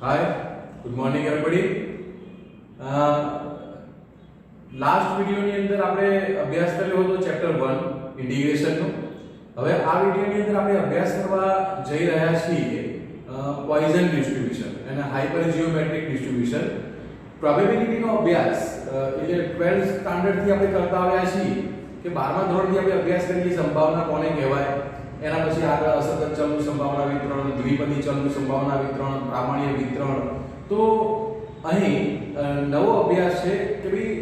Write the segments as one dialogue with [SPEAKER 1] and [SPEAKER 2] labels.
[SPEAKER 1] Hi, good morning everybody. Last વિડિયોની અંદર આપણે અભ્યાસ કર્યો હતો ચેપ્ટર 1 ઇન્ટિગ્રેશનનો. હવે આ વિડિયોની અંદર આપણે અભ્યાસ કરવા જઈ રહ્યા છીએ પોઈઝન ડિસ્ટ્રીબ્યુશન અને હાઇપર જીઓમેટ્રિક ડિસ્ટ્રીબ્યુશન. પ્રોબેબિલિટીનો અભ્યાસ એટલે 12th સ્ટાન્ડર્ડ થી આપણે કરતા આવ્યા છીએ કે 12મા ધોરણથી આપણે અભ્યાસ કરીએ સંભાવના કોને કહેવાય. એના પછી આગળ અસતત ચલનું સંભાવના વિતરણ, દ્વિપદી ચલનું સંભાવના વિતરણ, પ્રામાણ્ય વિતરણ. તો અહીં નવો અભ્યાસ છે કે ભાઈ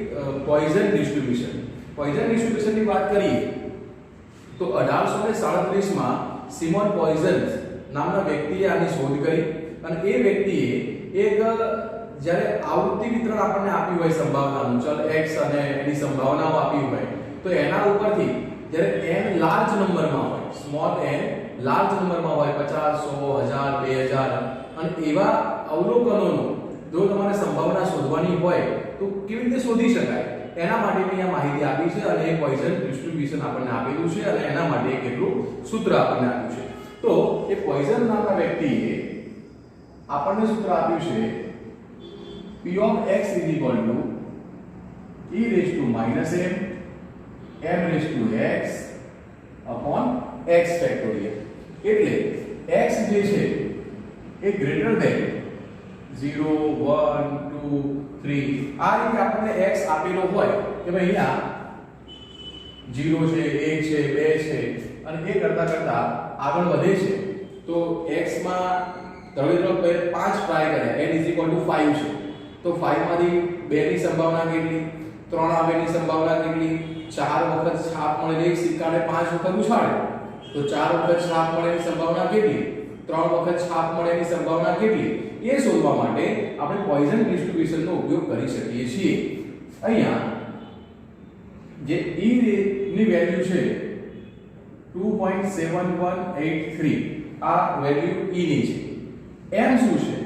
[SPEAKER 1] પોઈઝન ડિસ્ટ્રીબ્યુશન. પોઈઝન ડિસ્ટ્રીબ્યુશનની વાત કરીએ તો 1837 માં સિમોન પોઈઝન નામના વ્યક્તિએ આની શોધ કરી અને એ વ્યક્તિએ એક જ્યારે આવૃત્તિ વિતરણ આપણને આપ્યું હોય સંભાવનાનું, ચલ x અને એની સંભાવનાઓ આપી હોય તો એના ઉપરથી જ્યારે n લાર્જ નંબરમાં હોય, સ્મોલ n લાર્જ નંબરમાં હોય, 50, 100, 1000, 2000 અને એવા અવલોકનોનો જો તમારે સંભાવના શોધવાની હોય તો કેવી રીતે શોધી શકાય એના માટેની આ માહિતી આપી છે અને એ પોઈઝન ડિસ્ટ્રીબ્યુશન આપણને આપેલું છે અને એના માટે કેટલું સૂત્ર આપણને આપ્યું છે. તો એ પોઈઝન નામના વ્યક્તિએ આપણને સૂત્ર આપ્યું છે p of x e raised to minus m raised to x upon x factorial. એટલે x જે છે એ ગ્રેટર ધેન 0 1 2 3 આ રીતે આપણને x આપેલો હોય કે ભાઈ અહીંયા 0 છે, 1 છે, 2 છે અને એ કરતા કરતા આગળ વધે છે તો x માં તળેલો 5 ટ્રાય કરે n 5 છે તો 5 માંથી 2 ની સંભાવના કેટલી, 3 આવેની સંભાવના કેટલી, 4 વખત છાપ મળે એક સિક્કાને 5 વખત ઉછાળે તો 4 વખત છાપ મળેની સંભાવના કેટલી, 3 વખત છાપ મળેની સંભાવના કેટલી એ શોધવા માટે આપણે પોઈઝન ડિસ્ટ્રીબ્યુશનનો ઉપયોગ કરી શકીએ છીએ. અહીંયા જે e ની વેલ્યુ છે 2.7183 આ વેલ્યુ e ની છે. m શું છે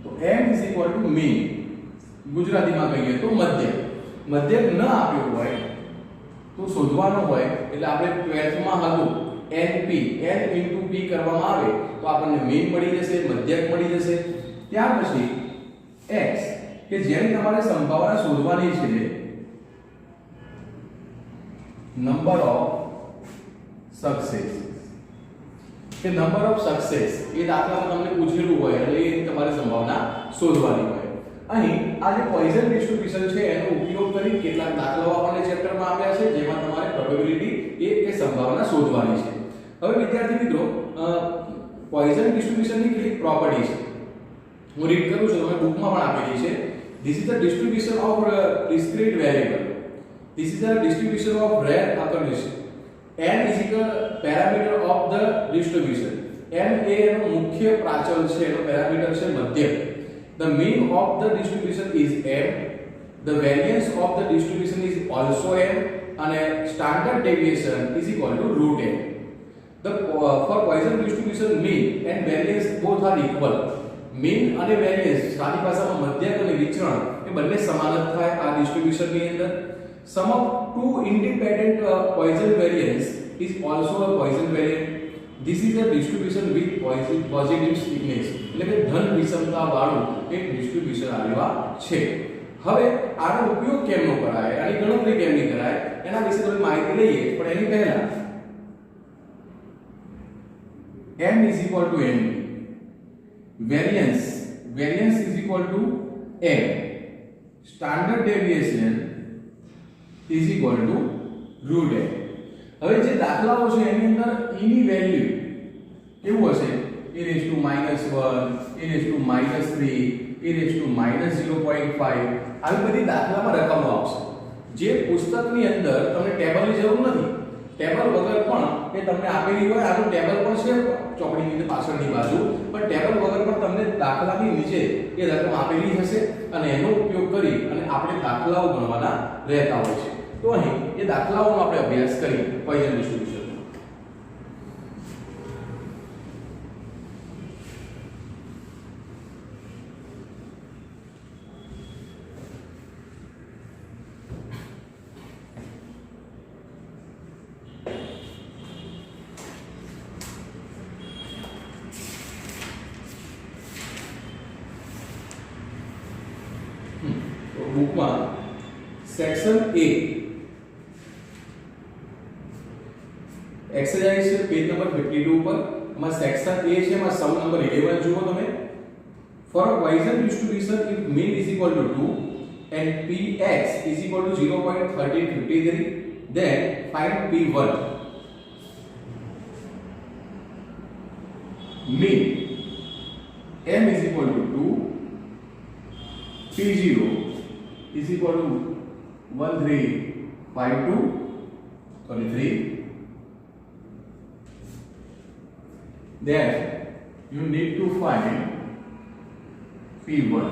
[SPEAKER 1] તો m mean, ગુજરાતીમાં કહીએ તો મધ્યક. મધ્યક ન આપ્યો હોય તો શોધવાનો હોય એટલે આપણે 12th માં હતું np n into p કરવામાં આવે તો આપણને મીન મળી જશે, મધ્યક મળી જશે. ત્યાર પછી x કે જેની તમારે સંભાવના શોધવાની છે નંબર ઓફ સક્સેસ કે નંબર ઓફ સક્સેસ એ દાખલામાં તમને પૂછેલું હોય એટલે એ તમારે સંભાવના શોધવાની હોય. અહીં આ જે પોઈઝન ડિસ્ટ્રીબ્યુશન છે એનો ઉપયોગ કરી કેટલાક દાખલાઓ આપણને ચેપ્ટરમાં આપ્યા છે જેમાં તમારે પ્રોબેબિલિટી કે સંભાવના શોધવાની છે. હવે વિદ્યાર્થી મિત્રો પોઈઝન ડિસ્ટ્રીબ્યુશનની કેટલીક પ્રોપર્ટી છે હું રીડ કરું છું, તમે બુકમાં પણ આપેલી છે. This is the distribution of discrete variable. This is the distribution of rare occurrence. n is equal parameter of the distribution. n એ એનો મુખ્ય પ્રાચલ છે, એનો પેરામીટર છે મધ્યક. The mean of the distribution is m. The variance of the distribution is also m and standard deviation is equal to root m. For Poisson distribution mean and variance both are equal. mean અને variance સાદી ભાષામાં મધ્યક અને વિચરણ એ બંને સમાન જ થાય આ distribution ની અંદર. Sum of two independent Poisson variance is also a Poisson variant. This is a distribution with positive stiffness. એટલે કે ધન વિષમતા વાળું એક ડિસ્ટ્રીબ્યુશન આવ્યા છે. હવે આનો ઉપયોગ કેમનો કરાય, આની ગણતરી કેમની કરાય એના વિશે થોડી માહિતી લઈએ. પણ એની પહેલા m is equal to n, variance is equal to m, standard deviation is equal to root m. હવે જે દાખલાઓ છે એની અંદર e ની વેલ્યુ કેવું હશે, e raised to -1, e raised to -3, e raised to -0.5 આવી બધી દાખલામાં રકમો આવશે. જે પુસ્તકની અંદર તમને ટેબલની જરૂર નથી, ટેબલ વગર પણ એ તમને આપેલી હોય, આનું ટેબલ પણ છે ચોકડીની નીચે પાછળની બાજુ, પણ ટેબલ વગર પણ તમને દાખલાની નીચે એ રકમ આપેલી હશે અને એનો ઉપયોગ કરી અને આપણે દાખલાઓ ગણવાના રહેતા હોય છે. તો અહીં એ દાખલાઓનો આપણે અભ્યાસ કરી પોઈઝન ડિસ્ટ્રીબ્યુશન. બુકમાં સેક્શન A एक्सरसाइज છે પેજ નંબર 52 ઉપર એમાં સેક્શન A છે એમાં સમ નંબર 11 જુઓ તમે for a Poisson distribution if mean is equal to 2 and px is equal to 0.1353 then find p1 mean m is equal to 2 p0 is equal to 1352 then you need to find p1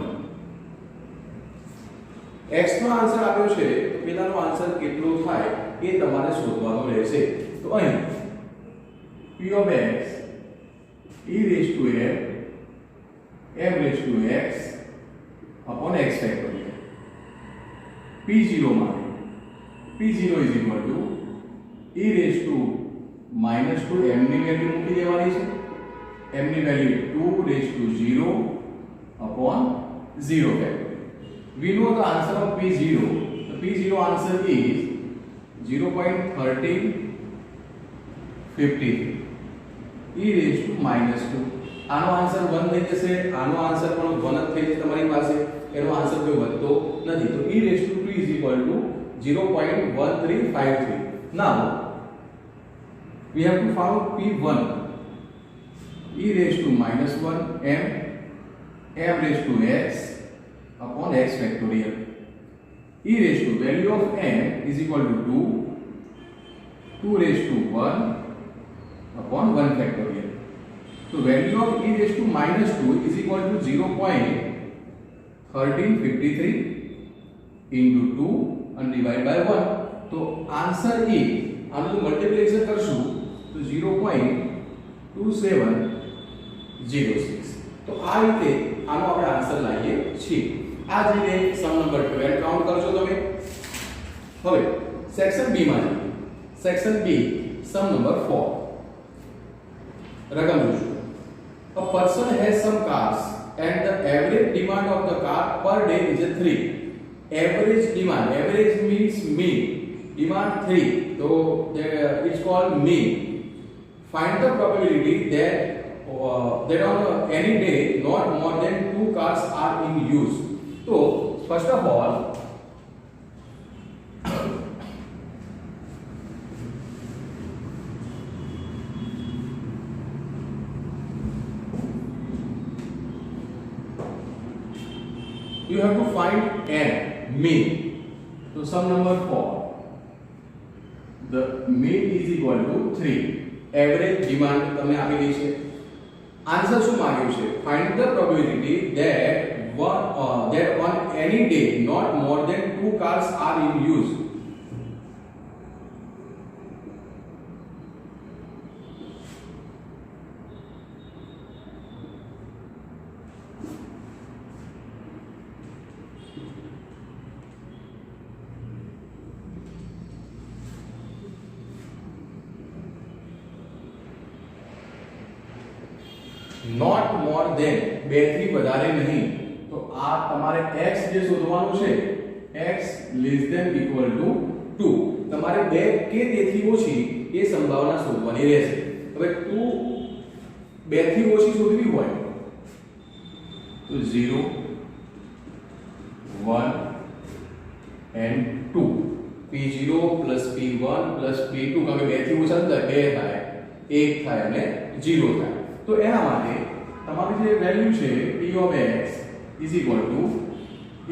[SPEAKER 1] x નો answer આપ્યો છે તો પેલાનો answer કેટલો થાય એ તમારે શોધવાનો રહેશે તો અહીં p of x e raised to m raised to x upon x factorial p0 માટે p0 is equal to e raised to minus 2 m ની વેલ્યુ મૂકી દેવાની છે m ની value 2 raised to 0 upon 0 factorial. We know the answer of p0. The p0 answer is 0.1353 e raised to minus 2. આનો answer 1 થઈ જશે આનો answer પણ 1 જ થઈ જશે તમારી પાસે એનો આન્સર કોઈ વધતો નથી તો e raised to 2 is equal to 0.1353. Now we have to find p1 e raised to minus 1 m raised to x upon x factorial. E raised to value of m is equal to 2 raised to 1 upon 1 factorial. So value of e raised to minus 2 is equal to 0.1353 into 2 and divided by 1. तो answer A આનું multiplication કરશું તો 0.2706 તો આ રીતે આનો આપણે answer લાવીએ છીએ આ જ રીતે સમ નંબર 12 કાઉન્ટ કરજો તમે હવે સેક્શન બી માં જઈએ સેક્શન બી સમ નંબર 4 રકમ જોજો a person has some cars and the average demand of the car per day is 3 average demand average means mean demand 3 so it's called mean find the probability that on any day not more than 2 cars are in use. So first of all you have to find n mean. So sum number 4 the mean is equal to 3 average demand તમને આપી દઈ છે answer શું માંગ્યું છે find the probability that on any day not more than 2 cars are in use. Not more than 2 થી વધારે નહીં તો આ તમારે x જે શોધવાનું છે x less than equal to 2 તમારે 2 કે તેથી ઓછી એ સંભાવના શોધવાની રહેશે હવે 2 2 થી ઓછી શોધવી હોય તો 0 1 and 2 p0 p1 p2 કારણ કે 2 થી ઓછા થાય 2 થાય 1 થાય અને 0 થાય तो એના માટે તમારી જે વેલ્યુ છે p of x is equal to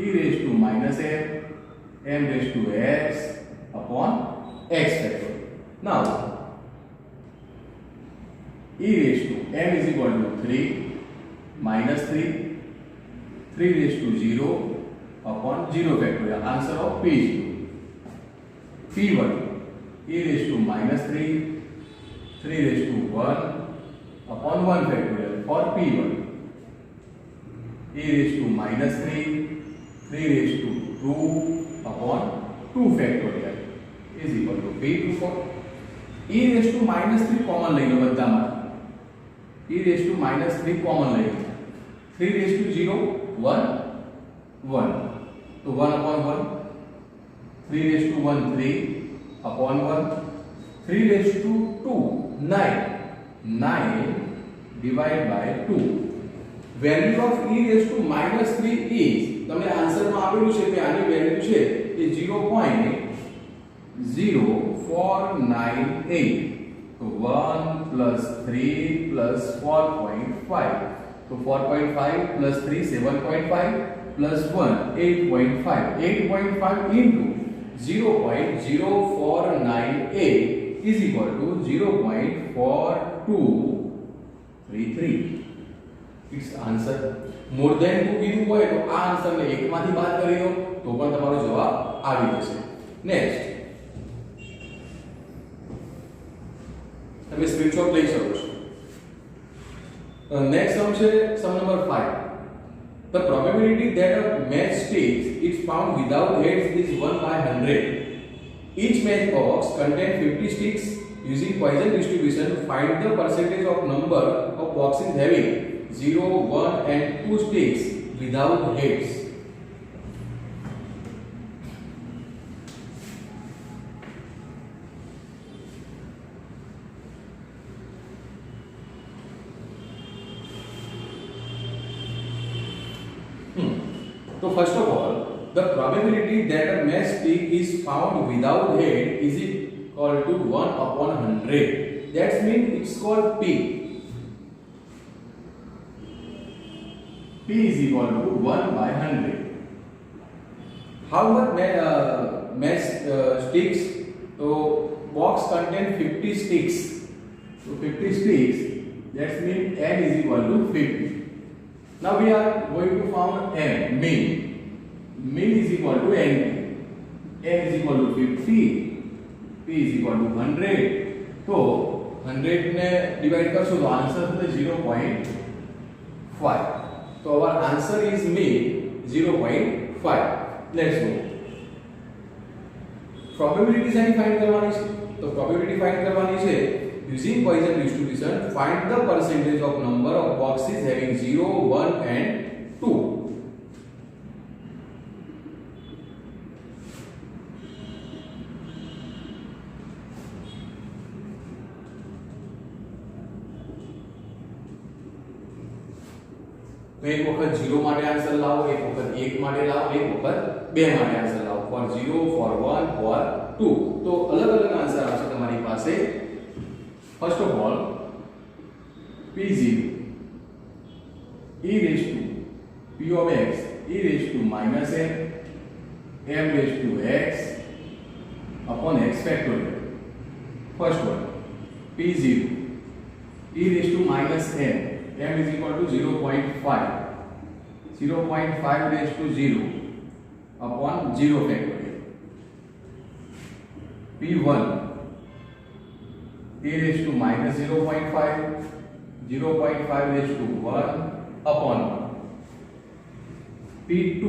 [SPEAKER 1] e raised to minus m raised to x upon x factorial. Now e raised to m is equal to 3 minus 3 raised to 0 upon 0 factorial. Answer of p0. p1 e raised to minus 3 raised to 1 upon 1 factorial for p1 e raised to minus 3 raised to 2 upon 2 factorial is equal to p2 for e raised to minus 3 common લઈ લો બધામાં e raised to minus 3 common લઈ લો 3 raised to 0 1 1 तो 1/1, 3:1 3/1, 3:2 9 divided by 2. Value of e raised to minus 3 is, તમને આન્સરમાં આપેલું છે કે આની value છે એ 0.0498. તો 1 plus 3 plus 4.5, तो 4.5 plus 3 7.5 plus 1 8.5. 8.5 into 0.0498 is equal to 0.4233. Its answer. More than 2 કીધું હોય તો આ આન્સર ને 1 માંથી બાદ કરી દો તો પણ તમારો જવાબ આવી જશે. નેક્સ્ટ તમે સ્ક્રીનશોટ લઈ શકો છો. નેક્સ્ટ સમ છે સમ number 5. The probability that a match sticks is found without heads is 1/100. Each matchbox contains 50 sticks. Using Poisson distribution, find the percentage of number of boxes having 0, 1 and 2 sticks without heads. So first of all, the probability that a match stick is found without head is equal to 1/100. That means it's called P. P is equal to 1/100. How much match sticks? So box contain 50 sticks. So 50 sticks. That means n is equal to 50. Now we are going to find m, mean. Mean is equal to n. n is equal to 50. P is equal to 100. तो 100 ने divide करशो तो answer થશે 0.5. तो our answer is mean 0.5. Let's go. Probability सारी find करवानी છે. तो probability find करवानी છે using Poisson distribution. Find the percentage of number of boxes having 0, 1 and 2. तो एक वक्त 0 માટે આન્સર લાવો, એક વખત 1 માટે લાવો, એક વખત 2 માટે આન્સર લાવો. For 0, for 1, for 2. તો અલગ અલગ આન્સર આવશે તમારી પાસે. First of all P0 e raised to P of x e raised to minus m m raised to x upon x factorial. First one P0 e raised to minus m m is equal to 0.5 raised to 0 upon 0 factorial. P1 a raised to minus 0.5 raised to 1 upon 1. P2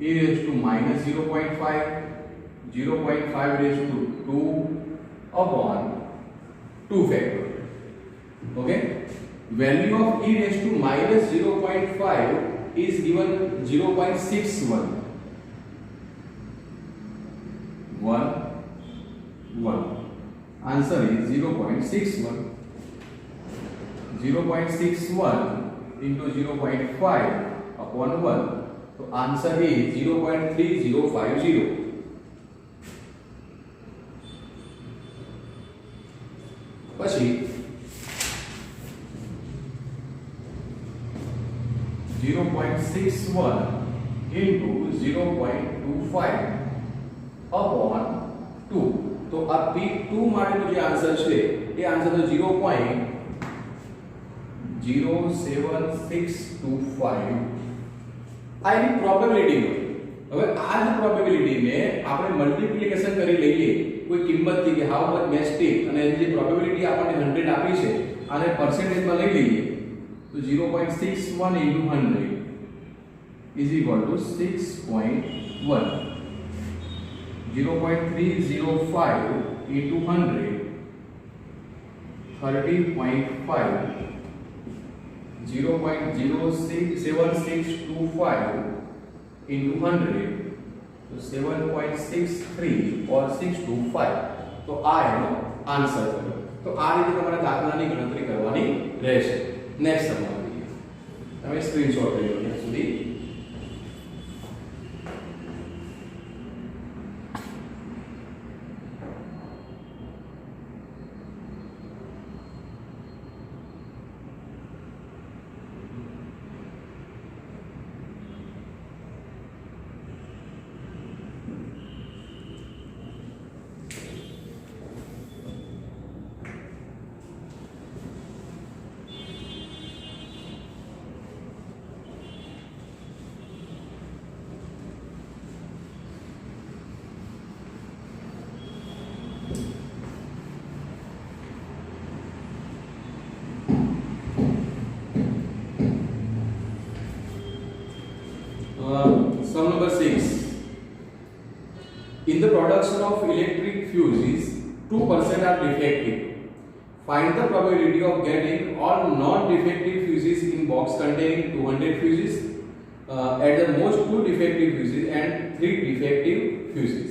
[SPEAKER 1] a raised to minus 0.5 raised to 2 upon 2 factorial. Okay, value of e raised to minus 0.5 is given 0.61. 1 answer is 0.61. 0.61 into 0.5 upon 1. So answer is 0.3050. પછી 0.61 into 0.25 upon 2. तो આ P2 માટેનો જે answer છે એ answer તો 0.07625. આ એની probability હોય. હવે આ જ પ્રોબેબિલિટીને આપણે મલ્ટીપ્લિકેશન કરી લઈએ કોઈ કિંમતથી કે હાઉ મચ મેચ સ્ટિક અને એની જે પ્રોબેબિલિટી આપણને 100 આપી છે આને પર્સન્ટેજમાં લઈ લઈએ તો 0.61 into 100 is equal to 6.1. 0.305 into 100 30.5. 0.07625 into 100 तो 7.63 और 625 તો આ એનો આન્સર થયો। તો આ રીતે તમારે દાખલાની ગણતરી કરવાની રહેશે। નેક્સ્ટ સમ જોઈએ, તમે સ્ક્રીનશોટ લઈ લો ત્યાં સુધી। Sum number 6. In the production of electric fuses, 2% are defective. Find the probability of getting all non-defective fuses in box containing 200 fuses, at the most 2 defective fuses and 3 defective fuses.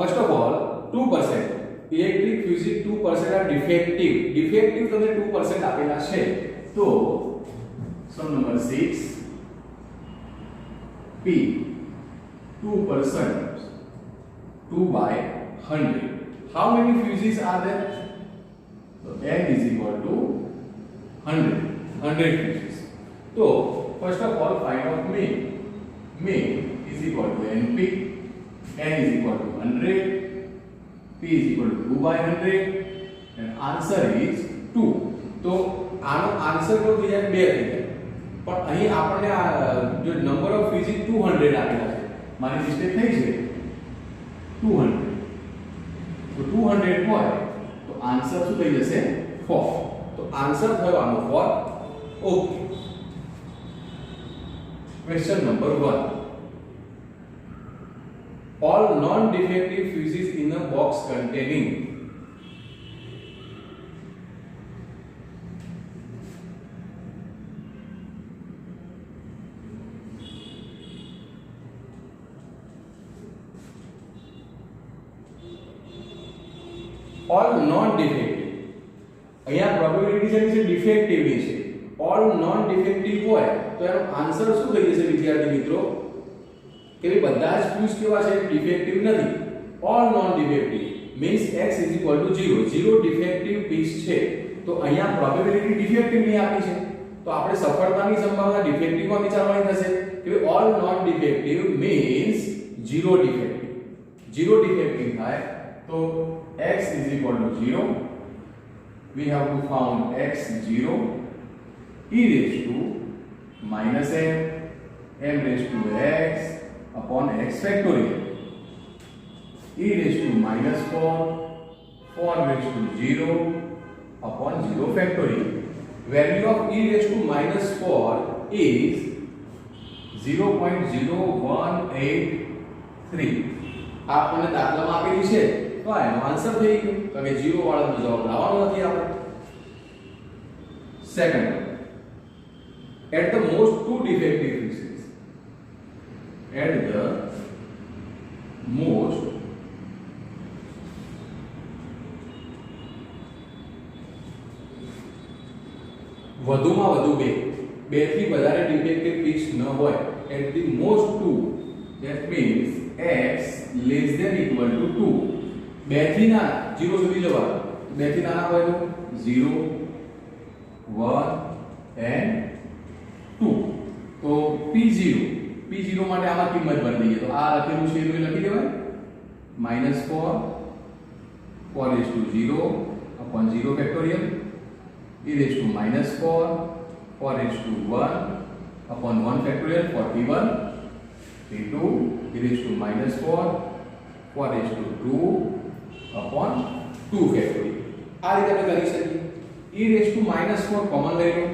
[SPEAKER 1] First of all, 2%. Electric fuses 2% are defective. Defective તમને 2% આપેલા છે. તો sum number 6. P 2%, 2 by 100. How many fuses are there? So N is equal to 100 fuses. So first of all find out mean. Mean is equal to NP. N is equal to 100. P is equal to 2 by 100 and answer is 2. तो આનો answer તો થઈ જાય 2 થઈ જાય, પણ અહીં આપણને આ જો નંબર ઓફ ફ્યુઝિસ 200 આપેલા છે, મારી મિસ્ટેક થઈ છે 200, તો 200 હોય તો આન્સર શું થઈ જશે 4, તો આન્સર થયો આનો 4. Okay, question number 1. All non-defective fuses in a box containing all non-defective, અહીંયા પ્રોબેબિલિટી છે કે ડિફેક્ટિવ ની છે, all non-defective હોય તો એનો આન્સર શું થઈ જશે વિદ્યાર્થી મિત્રો કે ભાઈ બધા જ ફ્યુઝ કેવા છે ડિફેક્ટિવ નથી, all non-defective means x is equal to 0, 0 defective piece છે, તો અહીંયા પ્રોબેબિલિટી ડિફેક્ટિવ ની આપી છે, તો આપણે સફળતાની સંભાવના ડિફેક્ટિવ માં વિચારવાની થશે કે all non-defective means 0 defective, 0 defective થાય તો x is equal to 0. We have to found x 0, e raised to minus m raised to x upon x factorial, e raised to minus 4 raised to 0 upon 0 factorial. Value of e raised to minus 4 is 0.0183. આપણને દાખલામાં આપેલી છે તો એનો answer થઈ ગયો, કારણ કે 0 વાળાનો જવાબ લાવવાનો નથી આપણે. Second, at the most 2 defective fuses, at the most વધુમાં વધુ બે થી વધારે ડિફેક્ટિવ પીસ ન હોય, at the most 2, that means x less than equal to 2, 2 થી નાના 0 સુધી જવાનું, 2 થી નાના હોય તો 0 1 and 2, તો p0 માટે આમાં કિંમત ભરી દઈએ, તો આ લખેલું છે એ લખી દેવાય -4 raised to 0 upon 0 factorial, e raised to -4 raised to 1 upon 1 factorial, 41 into e raised to -4 raised to 2 upon 2 factorial. આ રીતે આપણે કરી શકીએ. e raised to -4 કોમન લઈ લો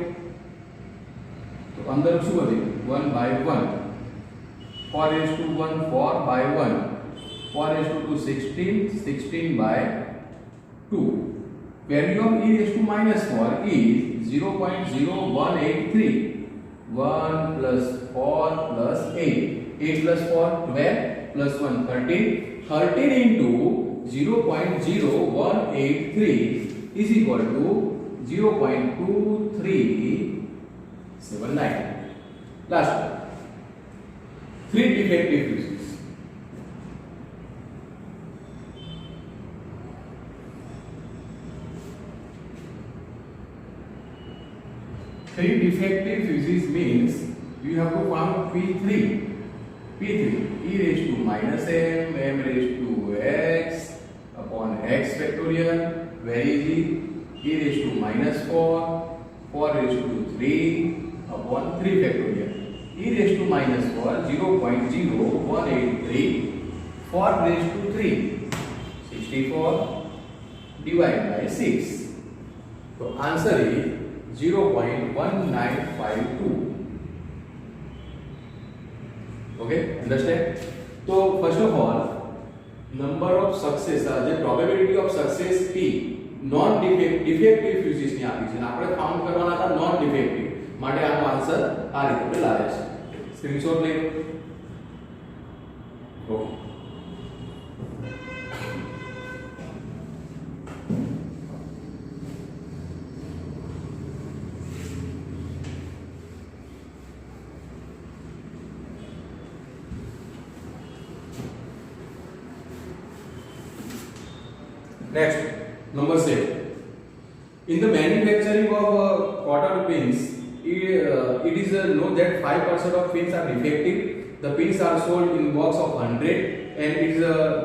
[SPEAKER 1] તો અંદર શું વધે 1 by 1, 4 raised to 1 4 by 1, 4 raised to 2 16 by 2. Value of e raised to -4 is 0.0183. 1 plus 4 plus 8. 8 plus 4 12 plus 1 13. 13 into 0.0183 is equal to 0.2379. Last one. 3 defective fuses. Three defective fuses means you have to find P3. P3 e raised to minus m raised to x upon x factorial. Very easy. E raised to minus 4 raised to 3 upon 3 factorial. E raised to minus 4 0.0183 4 raised to 3 64 divided by 6. So answer is 0.1952. Okay, understand? So first of all, number of success, the probability of success P non defective fuses ની આપી છે અને આપણે count કરવાના હતા non defective માટે આનો answer આ રીતે આપણે લાવ્યા છે. સ્ક્રીનશોટ લઈ લો. Okay, next, number 7. In the manufacturing of quarter pins, it is known that 5% of pins are defective. The pins are sold in box of 100, and it is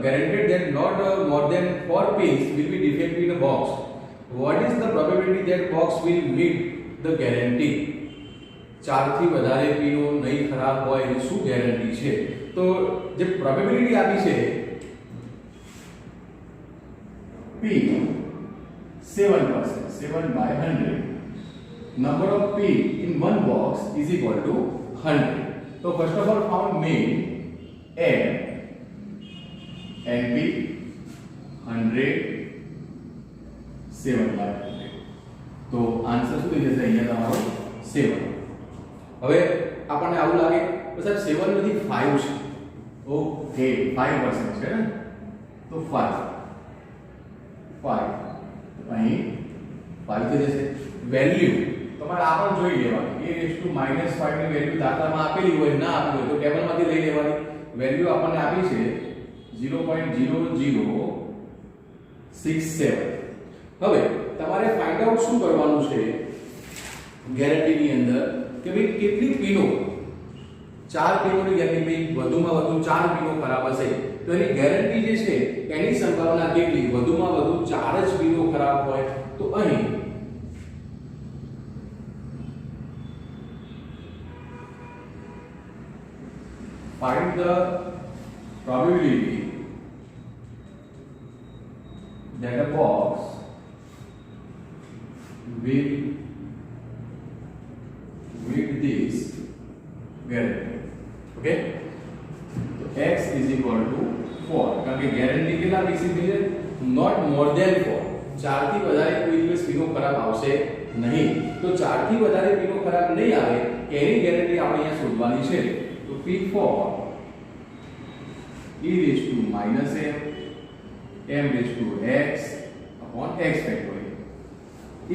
[SPEAKER 1] guaranteed that not more than 4 pins will be defective in a box. What is the probability that box will meet the guarantee? 4 થી વધારે પીનો નહીં ખરાબ હોય એની શું guarantee છે? તો જે probability આપી છે P 7%, 7 by 100. Number of P in one box is equal to 100. So first of all found mean M and P 100 7 by 100. तो आंसर શું થઈ જશે અહીંયા તમારો 7. હવે આપણને આવું લાગે તો સાહેબ 7 માંથી 5 છે. ઓકે, 5% છે ને, તો 5 અહીં 5 થઈ જશે. વેલ્યુ તમારે આ પણ જોઈ લેવાની. a - -5 ની વેલ્યુ દાખલામાં આપેલી હોય ના આપી હોય તો ટેબલમાંથી લઈ લેવાની. વેલ્યુ આપણને આપી છે 0.0067. હવે તમારે ફાઇન્ડ આઉટ શું કરવાનું છે ગેરંટીની અંદર કે ભાઈ કેટલી પીનો, 4 પીનોની ગેરંટી, વધુમાં વધુ 4 પીનો ખરાબ હશે તો એની ગેરંટી જે છે એની સંભાવના કેટલી? વધુમાં વધુ 4 જ પીનો ખરાબ હોય તો અહીં find the probability that a box will meet this guarantee. Okay, so x is equal to 4 કારણ કે ગેરંટી કેટલા પીસી થઈ છે? Not more than 4. 4 થી વધારે કોઈ દિવસ પીનો ખરાબ આવશે નહીં. તો 4 થી વધારે પીનો ખરાબ નહીં આવે એની ગેરંટી આપણે અહીંયા શોધવાની છે. તો P4 e raised to minus m raised to x upon x factorial.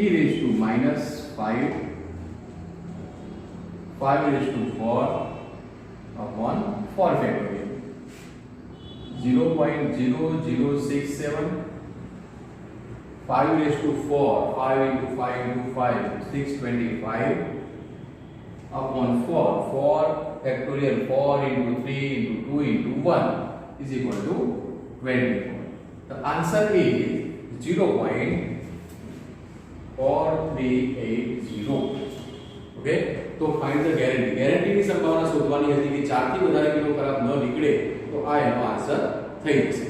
[SPEAKER 1] E raised to minus 5 raised to 4 upon 4 factorial. 0.0067. 5 raised to 4, 5 into 5 into 5, 625 upon 4. 4 factorial, 4 into 3 into 2 into 1 is equal to 24. The answer is 0.4380. Okay, तो find the guarantee. Guarantee ની સંભાવના શોધવાની હતી કે 4 થી વધારે પીનો ખરાબ ન નીકળે તો આ એનો આન્સર થઈ જશે.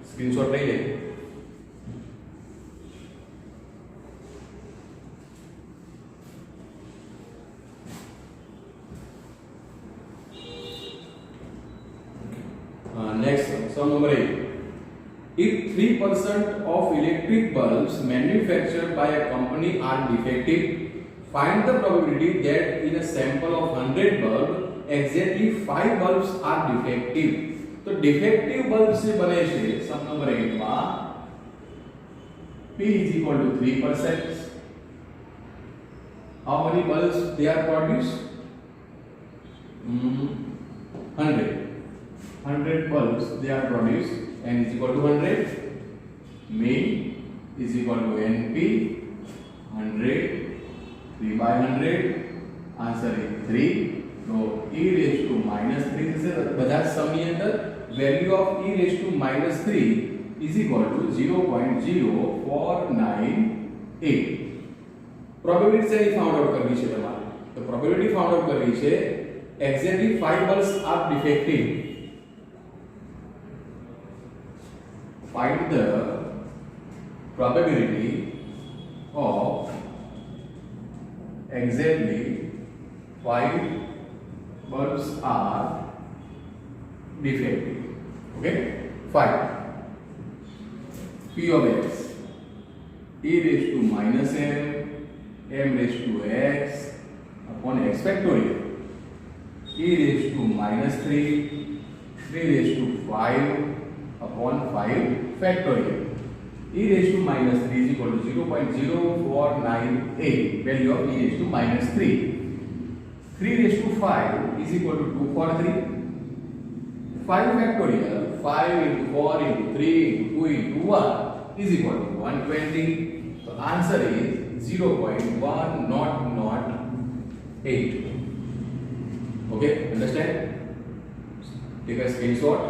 [SPEAKER 1] સ્ક્રીનશોટ લઈ લે. Next, sum number 8. If 3% of electric bulbs manufactured by a company are defective, find the probability that in a sample of 100 bulbs, exactly 5 bulbs are defective. तो defective bulb से बने છે sum number 8 માં P is equal to 3%. How many bulbs they are produced? 100. 100 bulbs they are produced. N is equal to 100. Mean is equal to NP 100. 3 by 100. Answer is 3. So e raised to minus 3 is બધા સમની અંદર value of e raised to minus 3 is equal to 0.0498. Probability से found out करनी છે તમારે. તો probability found out કરવી છે exactly 5 bulbs are defective. Find the probability of exactly 5 bulbs are defective. Okay, 5. P of x e raised to minus m raised to x upon x factorial, e raised to minus 3 raised to 5 upon 5 factorial. E raised to minus 3 is equal to 0.0498, value of e raised to minus 3. 3 raised to 5 is equal to 2 for 3. 5 factorial, 5 into 4 into 3 into 2 into 1 is equal to 120. So answer is 0.1008. Okay, understand? Take a screenshot.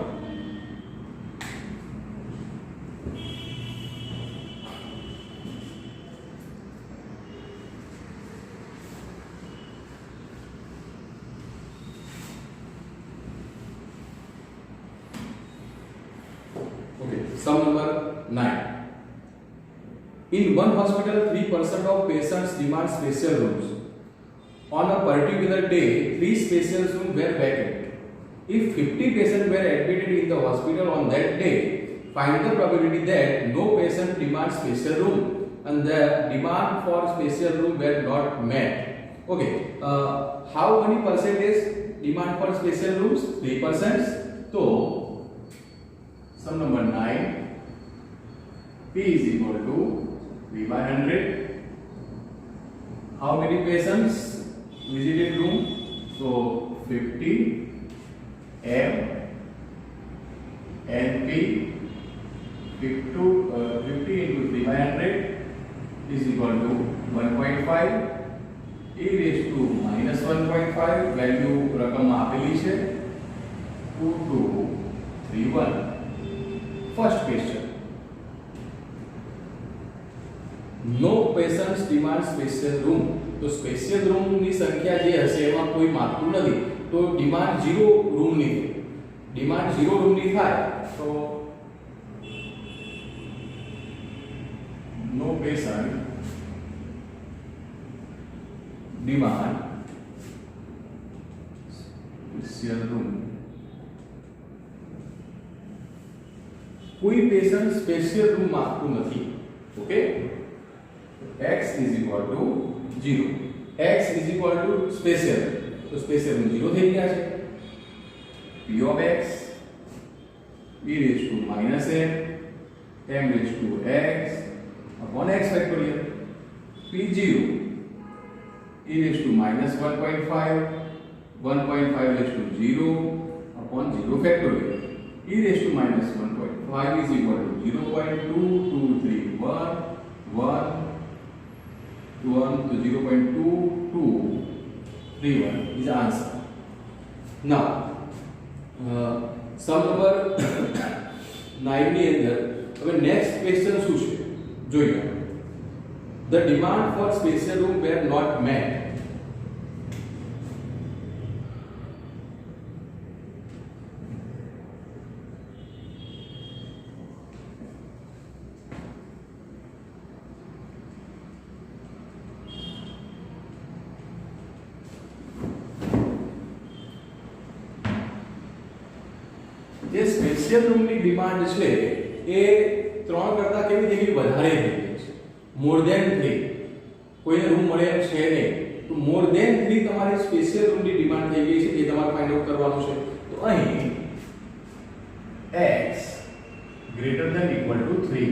[SPEAKER 1] Sum number 9. In one hospital, 3% of patients demand special rooms. On a particular day, 3 special rooms were vacant. If 50 patients were admitted in the hospital on that day, find the probability that no patient demands special room and the demand for special room were not met. Okay, how many percentage demand for special rooms? 3%. So sum number 9, P is equal to 3 by 100. How many patients visited room? So 50 M NP 50 into 3 by 100 is equal to 1.5. E raised to minus 1.5, value रकम આપેલી છે 2231. First question. No patients demand special room. तो special room ની સંખ્યા જે હશે એમાં કોઈ માપતું નથી. તો ડિમાન્ડ 0 રૂમ ની થાય. ડિમાન્ડ 0 રૂમ ની થાય તો no patient demand special room. कोई पेशेंट स्पेशियल रूम मांगતું નથી. Okay, x is equal to 0. x is equal to special, तो स्पेशियल रूम 0 થઈ ગયા છે. p of x e raised to minus m raised to x upon x factorial. p0 e raised to minus 1.5 raised to 0 upon 0 factorial. E raised to minus 1.5 is equal to 0.2231 to 0.2231 is the answer. Now, sum number 9 ની અંદર હવે next question શું છે જોઈએ. The demand for special room were not met. જે special રૂમની demand છે એ 3 કરતા કેવી થઈ ગઈ વધારે થઈ ગઈ છે મોર ધેન 3 કોઈને રૂમ મળે એમ છે નહીં તો મોર ધેન 3 તમારી સ્પેશિયલ રૂમની ડિમાન્ડ થઈ ગઈ છે એ તમારે ફાઇન્ડ આઉટ કરવાનું છે તો અહીં x greater than equal to 3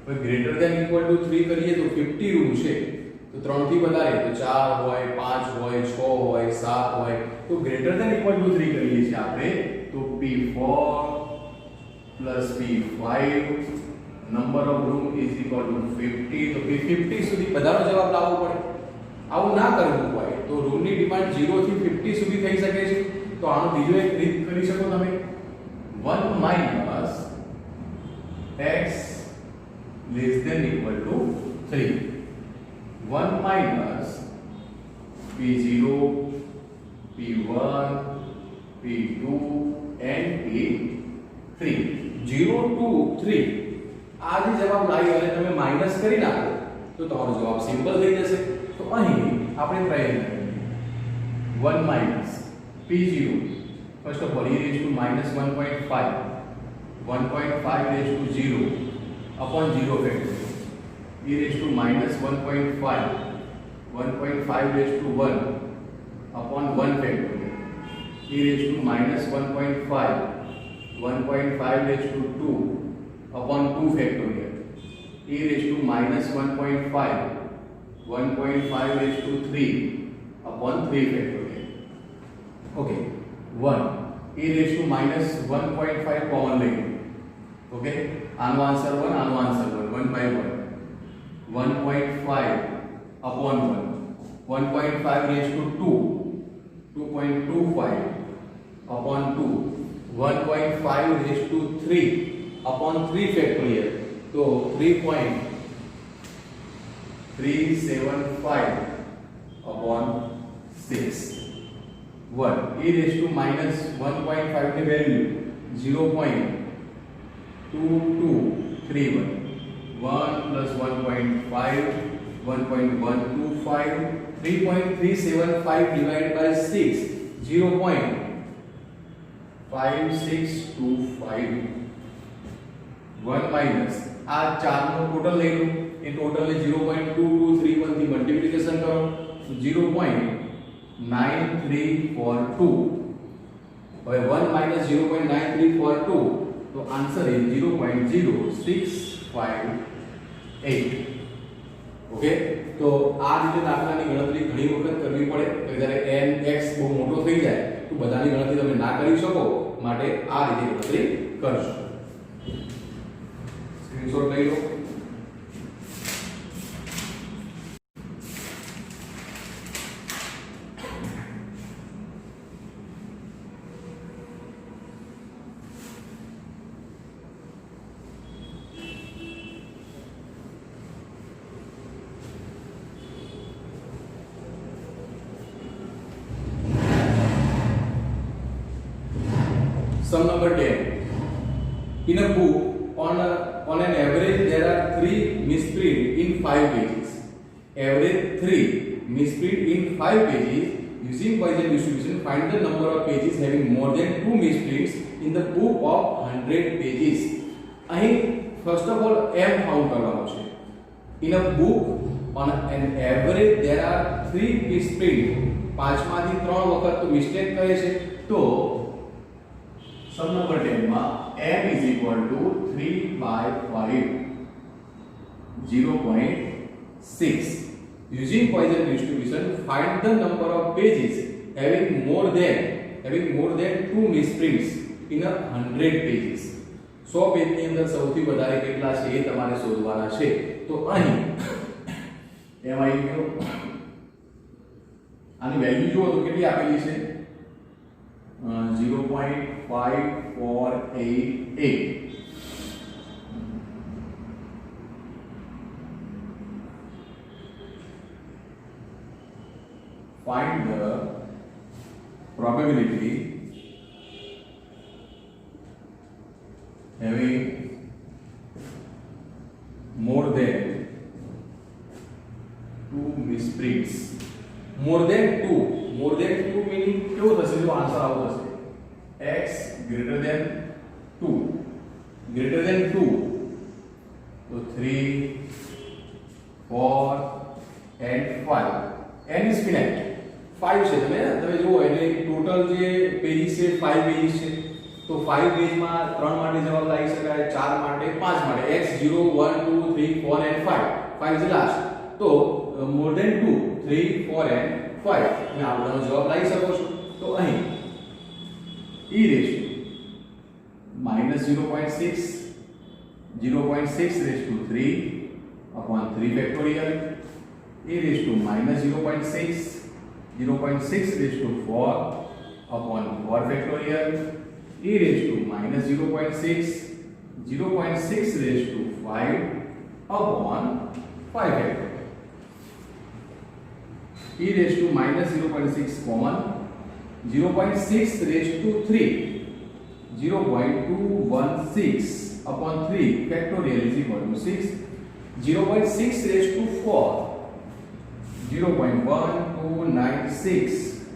[SPEAKER 1] હવે greater than equal to 3 કરીએ તો 50 રૂમ છે તો 3 થી વધારે તો 4 હોય 5 હોય 6 હોય 7 હોય તો greater than equal to 3 કરીએ છીએ આપણે તો p4 plus p5 number of room is equal to 50 તો p50 સુધી બધાનો જવાબ લાવવો પડે આવું ના કરવું હોય તો રૂમની ડિમાન્ડ 0 થી 50 સુધી થઈ શકે છે તો આનો બીજો એક રીત કરી શકો તમે 1 minus x less than equal to 3 1 minus p0 p1 p2 and p3 0 to 3 આ જે જવાબ લાવી અને તમે માઈનસ કરી નાખો તો તમારો જવાબ સિમ્પલ થઈ જશે તો અહીં આપણે પ્રયત્ન કરીએ 1 minus p0 first of all e raised to minus 1.5 raised to 0 upon 0 factorial e raised to minus 1.5 raised to 1 upon 1 factorial e raised to minus 1.5 raised to 2 upon 2 factorial e raised to minus 1.5 raised to 3 upon 3 factorial okay 1 e raised to minus 1.5 common length okay આનો answer 1 આનો answer 1 by 1 1.5 upon 1 1.5 raised to 2 2.25 upon 2 1.5 raised to 3 upon 3 factorial so 3.375 upon 6 1 e raised to minus 1.5 ની value 0.2231 1 plus 1.5 1.125 3.375 divided by 6 0.5625 1 minus આ 4 નો total લઈ લો એ total ને 0.2231 થી multiplication કરો 0.9342 હવે 1 minus 0.9342 તો આન્સર ઇઝ 0.0658 ઓકે તો આ રીતે દાખલાની ગણતરી ઘણી વખત કરવી પડે તો જ્યારે n x બહુ મોટો થઈ જાય તો બધાની ગણતરી તમે ના કરી શકો માટે આ રીતે ગણતરી કરશો સ્ક્રીનશોટ લઈ લો Sum number 10. In a book, on an average, there are 3 misprint in 5 pages. Average 3 misprint in 5 pages. Using Poisson distribution, find the number of pages having more than 2 misprints in the book of 100 pages. અહીં first of all m count કરવાનો છે. In a book, on an average, there are 3 misprint. 5 માંથી 3 વખત તો mistake કરે છે તો sum number 10 માં m is equal to 3 by 5 0.6 using Poisson distribution find the number of pages having more than 2 misprints in a 100 pages 100 page ની અંદર સૌથી વધારે કેટલા છે એ તમારે શોધવાના છે તો અહીં એમ આવી ગયો આની વેલ્યુ જુઓ તો કેટલી આપેલી છે 0.5488 find the probability having more than 2 misprints more than 2 meaning કેવો થશે જો આન્સર આવો થશે x greater than 2 4 and 5. n is finite. 5 છે તમે જુઓ એટલે ટોટલ જે પેજીસ છે 5 પેજીસ છે તો 5 પેજમાં 3 માટે જવાબ લાવી શકાય, 4 માટે, 5 માટે x 0 1 2 3 4 and 5. 5 is the last. તો more than 2 3 4 and 5 તમે આ બધાનો જવાબ લાવી શકો છો. તો અહીં e raised to minus 0.6 raised to 3 upon 3 factorial, e raised to minus 0.6 raised to 4 upon 4 factorial, e raised to minus 0.6 raised to 5 upon 5 factorial. E raised to minus 0.6 common, 0.6 raised to 3, 0.216 upon 3 factorial is equal to 6, 0.6 raised to 4, 0.1296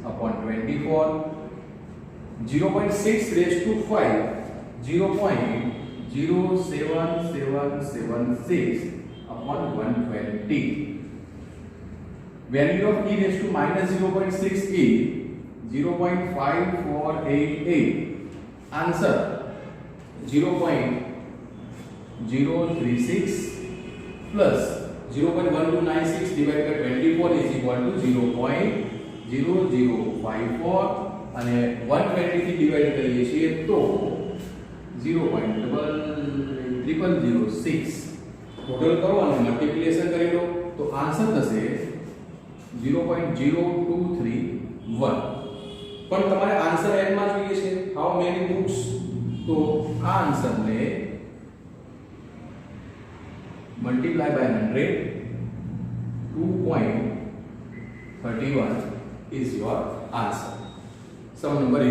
[SPEAKER 1] upon 24, 0.6 raised to 5, 0.07776 upon 120. Value of e raised to minus 0.6 is 0.5488. Answer 0.036 plus 0.1296 divided by 24 is equal to 0.0054 અને 120 થી divide કરીએ છીએ તો 0.0006 total કરો અને multiplication કરી લો તો answer થશે 0.0231. પણ તમારે આન્સર n માં જોઈએ છે હાઉ મેની બુક્સ, તો આ આન્સરને multiply by 100, 2.31 is your answer. Sum number 11.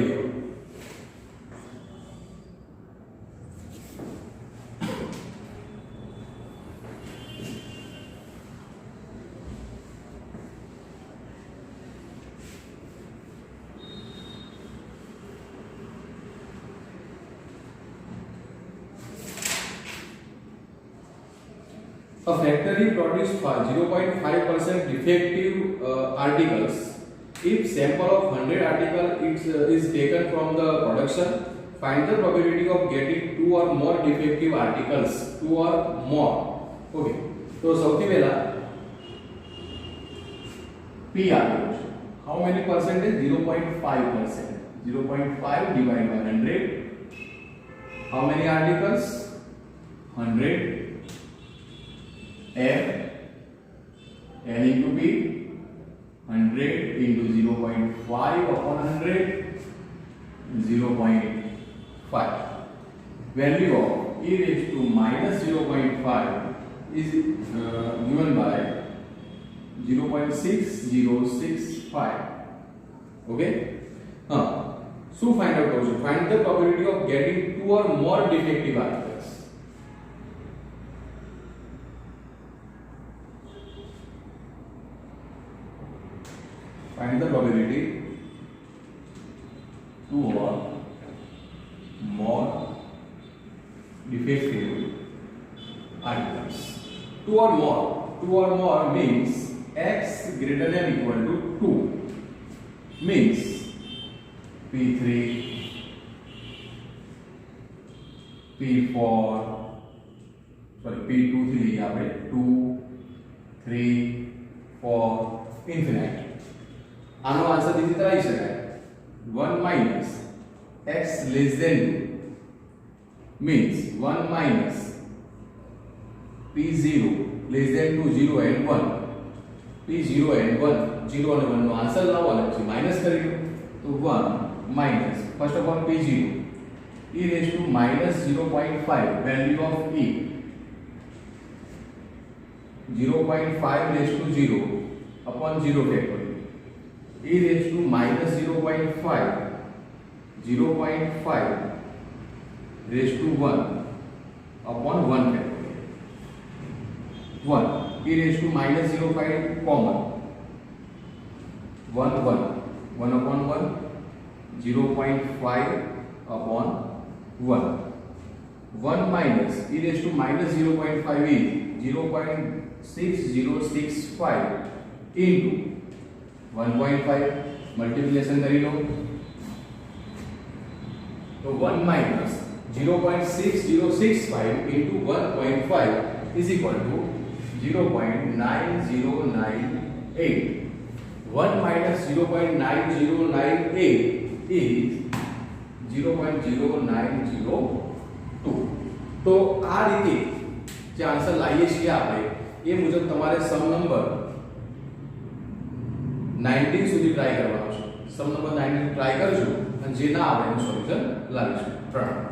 [SPEAKER 1] A factory produces 0.5% defective articles. If sample of 100 articles is taken from the production, find the probability of getting 2 or more defective articles. 2 or more. Okay. So સૌથી પહેલા P આપ્યું છે. How many percentage? 0.5%. 0.5 divided by 100. How many articles? 100. F n into P, 100 into 0.5 upon 100, 0.5. Value of e raised to minus 0.5 is given by 0.6065. Okay? So find out also. Find the probability of getting 2 or more defective articles. Find the probability 2 or more defective articles. 2 or more. 2 or more means x greater than or equal to 2. Means P3, P4, sorry P2, 2, 3, 4, infinite. આનો answer બીજી રીતે આવી શકાય 1 minus x less than 2 means 1 minus p0 less than 2 0 and 1 p0 and 1 0 અને 1 નો answer લાવો અને પછી minus કરી લો તો 1 minus first of all p0 e raised to minus 0.5 value of e 0.5 raised to 0 upon 0 factorial e raised to minus 0.5 raised to 1 upon 1 factorial. 1 e raised to minus 0.5 common 1 upon 1 0.5 upon 1 1 minus e raised to minus 0.5 is 0.005 0.6065 into 1.5 multiplication કરી લો તો 1 minus 0.6065 into 1.5 is equal to 0.9098. 1 minus 0.9098 is 0.0902. તો આ રીતે જે answer લાવીએ છીએ આપણે એ મુજબ તમારે સમ નંબર 19 સુધી ટ્રાય કરવાનો છે. સમ નંબર 19 ટ્રાય કરજો અને જે ના આવે એનું સોલ્યુશન લાવીશું. પ્રણામ.